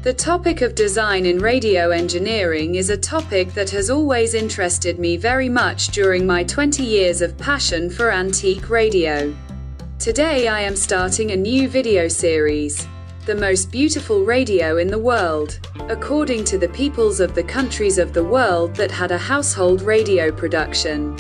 The topic of design in radio engineering is a topic that has always interested me very much during my 20 years of passion for antique radio. Today I am starting a new video series, The Most Beautiful Radio in the World, according to the peoples of the countries of the world that had a household radio production.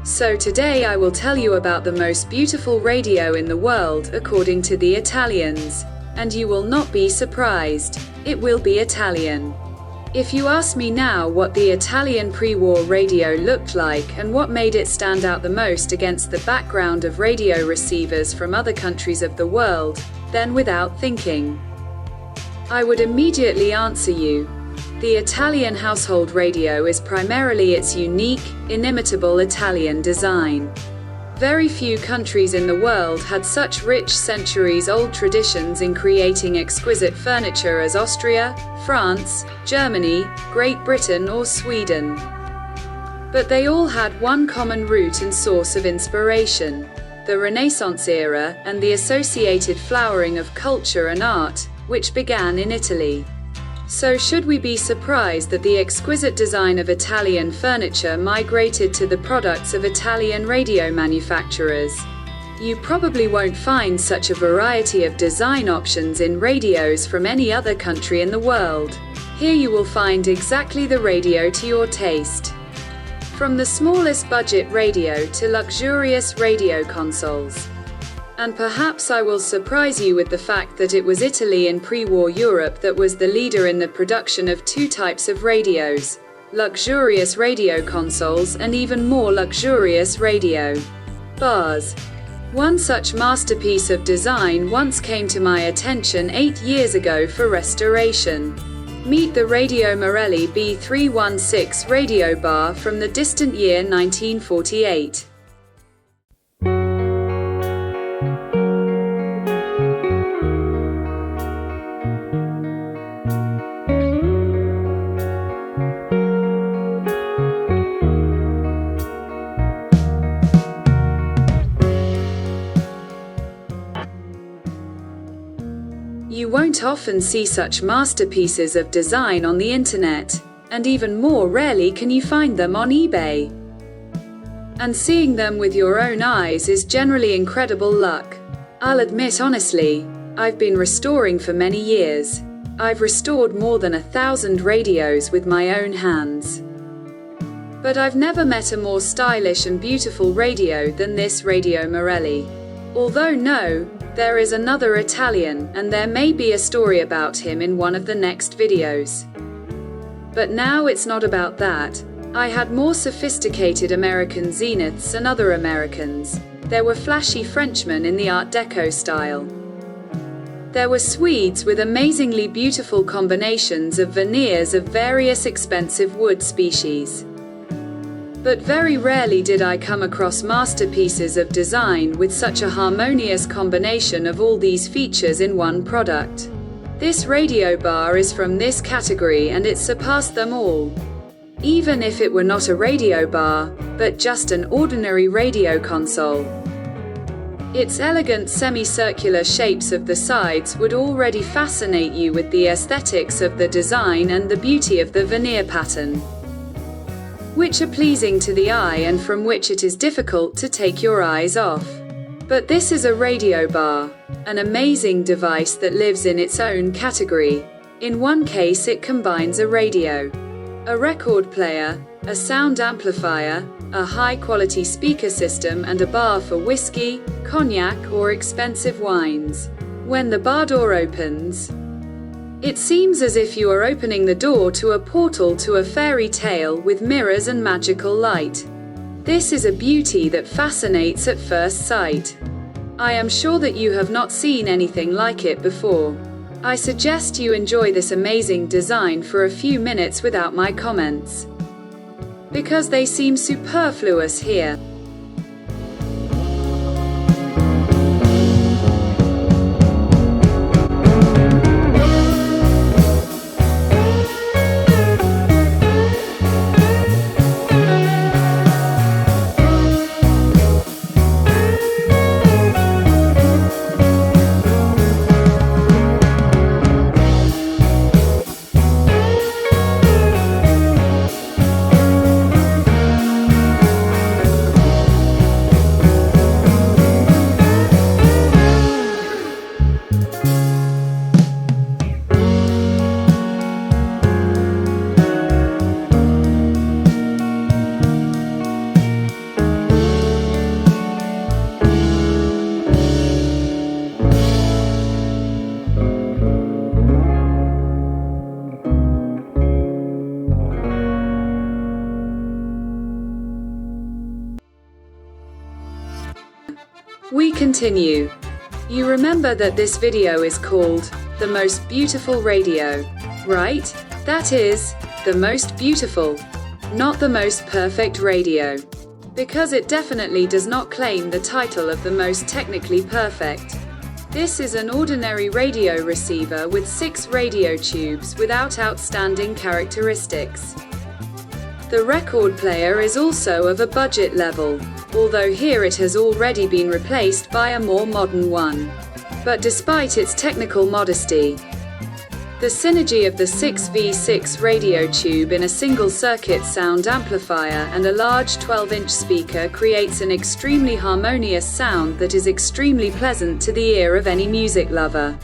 So today I will tell you about the most beautiful radio in the world according to the Italians, and you will not be surprised. It will be Italian. If you ask me now what the Italian pre-war radio looked like and what made it stand out the most against the background of radio receivers from other countries of the world, then without thinking, I would immediately answer you. The Italian household radio is primarily its unique, inimitable Italian design. Very few countries in the world had such rich centuries-old traditions in creating exquisite furniture as Austria, France, Germany, Great Britain or Sweden. But they all had one common root and source of inspiration: the Renaissance era and the associated flowering of culture and art, which began in Italy. So should we be surprised that the exquisite design of Italian furniture migrated to the products of Italian radio manufacturers? You probably won't find such a variety of design options in radios from any other country in the world. Here you will find exactly the radio to your taste. From the smallest budget radio to luxurious radio consoles. And perhaps I will surprise you with the fact that it was Italy in pre-war Europe that was the leader in the production of two types of radios: luxurious radio consoles and even more luxurious radio bars. One such masterpiece of design once came to my attention 8 years ago for restoration. Meet the Radiomarelli B316 radio bar from the distant year 1948. You won't often see such masterpieces of design on the internet, and even more rarely can you find them on eBay. And seeing them with your own eyes is generally incredible luck. I'll admit honestly, I've been restoring for many years. I've restored more than 1,000 radios with my own hands. But I've never met a more stylish and beautiful radio than this Radiomarelli. Although no, there is another Italian, and there may be a story about him in one of the next videos. But now it's not about that. I had more sophisticated American zeniths and other Americans. There were flashy Frenchmen in the Art Deco style. There were Swedes with amazingly beautiful combinations of veneers of various expensive wood species. But very rarely did I come across masterpieces of design with such a harmonious combination of all these features in one product. This radio bar is from this category and it surpassed them all. Even if it were not a radio bar, but just an ordinary radio console. Its elegant semicircular shapes of the sides would already fascinate you with the aesthetics of the design and the beauty of the veneer pattern, which are pleasing to the eye and from which it is difficult to take your eyes off. But this is a radio bar, an amazing device that lives in its own category. In one case it combines a radio, a record player, a sound amplifier, a high-quality speaker system and a bar for whiskey, cognac or expensive wines. When the bar door opens, it seems as if you are opening the door to a portal to a fairy tale with mirrors and magical light. This is a beauty that fascinates at first sight. I am sure that you have not seen anything like it before. I suggest you enjoy this amazing design for a few minutes without my comments, because they seem superfluous here. We continue. You remember that this video is called The Most Beautiful Radio, right? That is, the most beautiful, not the most perfect radio. Because it definitely does not claim the title of the most technically perfect. This is an ordinary radio receiver with 6 radio tubes without outstanding characteristics. The record player is also of a budget level, although here it has already been replaced by a more modern one. But despite its technical modesty, the synergy of the 6v6 radio tube in a single circuit sound amplifier and a large 12-inch speaker creates an extremely harmonious sound that is extremely pleasant to the ear of any music lover.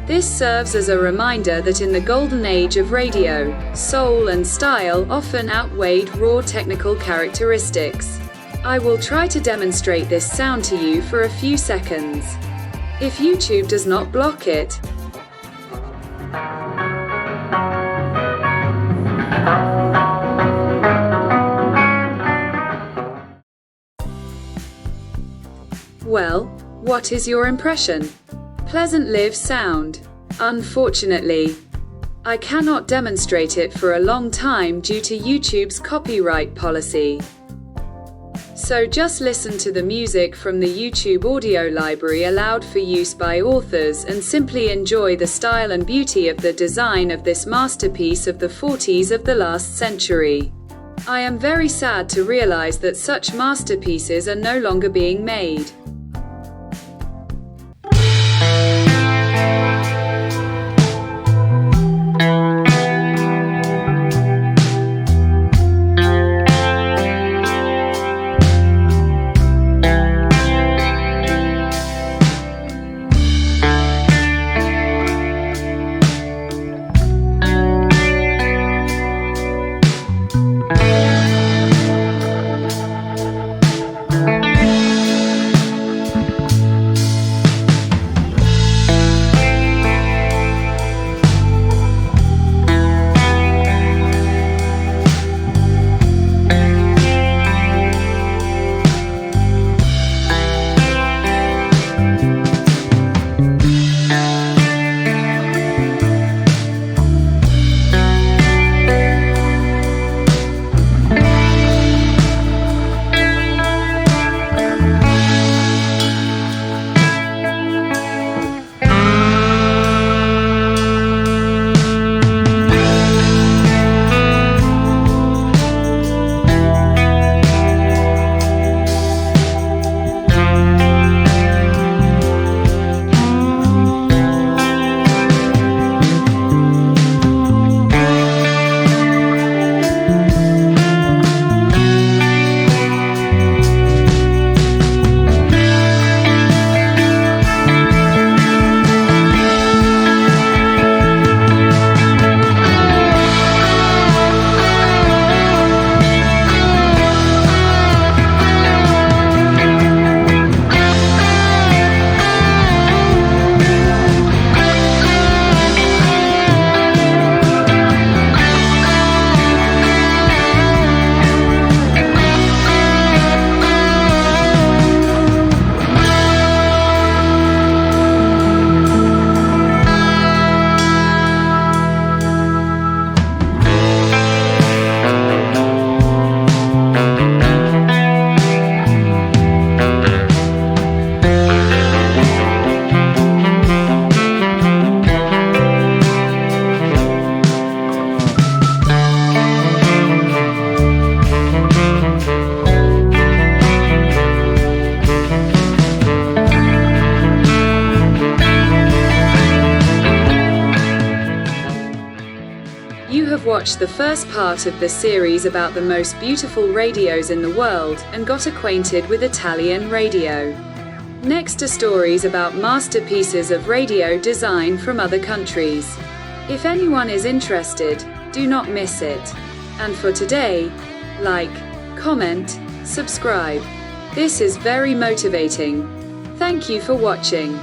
This serves as a reminder that in the golden age of radio, soul and style often outweighed raw technical characteristics. I will try to demonstrate this sound to you for a few seconds. If YouTube does not block it. Well, what is your impression? Pleasant live sound. Unfortunately, I cannot demonstrate it for a long time due to YouTube's copyright policy. So just listen to the music from the YouTube audio library allowed for use by authors and simply enjoy the style and beauty of the design of this masterpiece of the 40s of the last century. I am very sad to realize that such masterpieces are no longer being made. Watched the first part of the series about the most beautiful radios in the world and got acquainted with Italian radio. Next are stories about masterpieces of radio design from other countries. If anyone is interested, do not miss it. And for today, like, comment, subscribe. This is very motivating. Thank you for watching.